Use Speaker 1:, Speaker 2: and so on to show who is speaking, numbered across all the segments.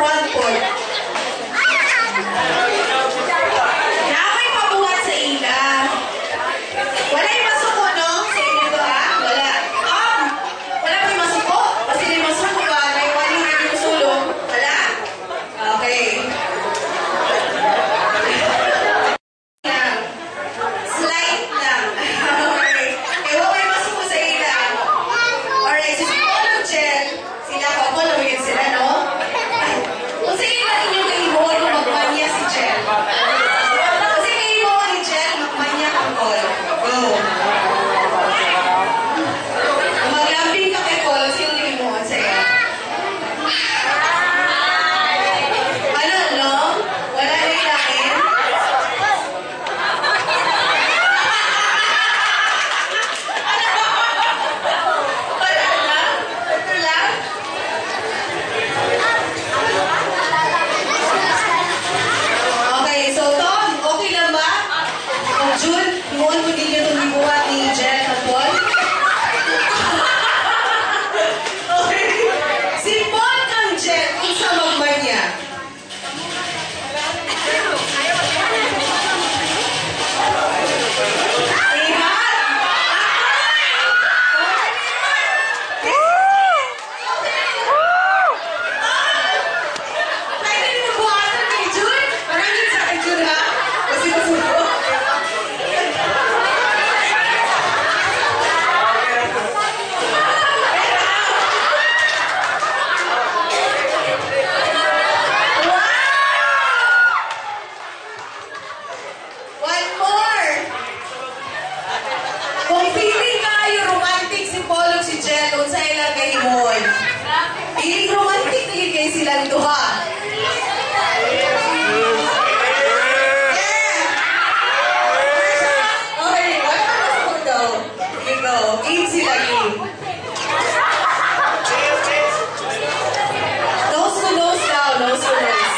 Speaker 1: front point. Nakay pabuhat sa ila. Wala yung masuko, no? Sa inyo to, ha? Wala. Wala pa yung masuko? Kasi yung masuko ba? Wala yung sulong? Wala? Okay. Slight lang. Okay. Ewa may masuko sa ila. Alright, so si Polo Jen, sila ko, followin sila, no? Kung sa ila inyong kaibuhan kung magmanya si Jen. Kasi kaibuhan ni Jen, magmanya kang Polo. Go. Kung maglambing ka kay Polo, sino kaibuhan sa iya? Ano, no? Wala na ilahin? Wala lang? Ito lang? Okay, so Tom, okay lang ba? O June, noon mo din yung tumibuhat ni Jen at Paul? Okay. Si Paul kang Jen, kung sa magman niya. Pwede rin magbuhatan kay June? Parang yun sa akin, June, ha? Kasi masuko. One more! Kung feeling kayo romantic si Paul ug si Jen, kung sa ilang kahimon. Feeling romantic na yun kayo silang duha. Okay, wala ka masakot daw. Here you go. Game sila, game. Nose to nose daw, nose to nose.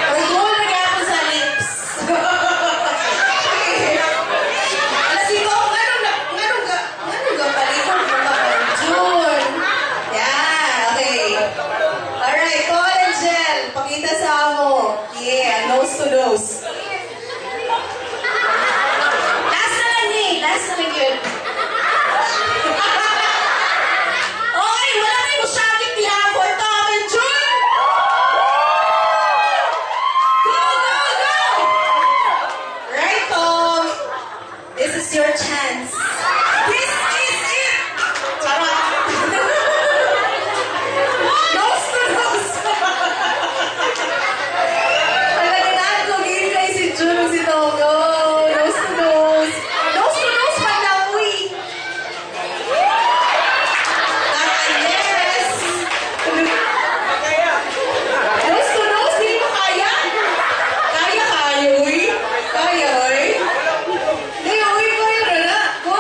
Speaker 1: Or go lang ako sa lips. Okay. Alas ikaw, nganong ga palikod mo ka ba? June. Yeah, okay. Alright, Paul and Jen, pakita sa amo. Yeah, nose to nose. Last na lang eh. Last na lang yun. Okay, wala na yung shaggy pihan for Tom and June. Go, go, go! Right, Tom. This is your chance. This is it! Charot! Nose to nose! Talagang ko game kay si June ug si Tom. Go! Nose to nose! Nose to nose pa na, uy! Yes! Nose to nose, hindi mo kaya? Kaya, uy. Kaya, uy. Hindi, uy, kaya na. Go!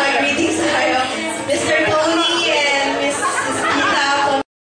Speaker 1: Greetings tayo. Mr. Paul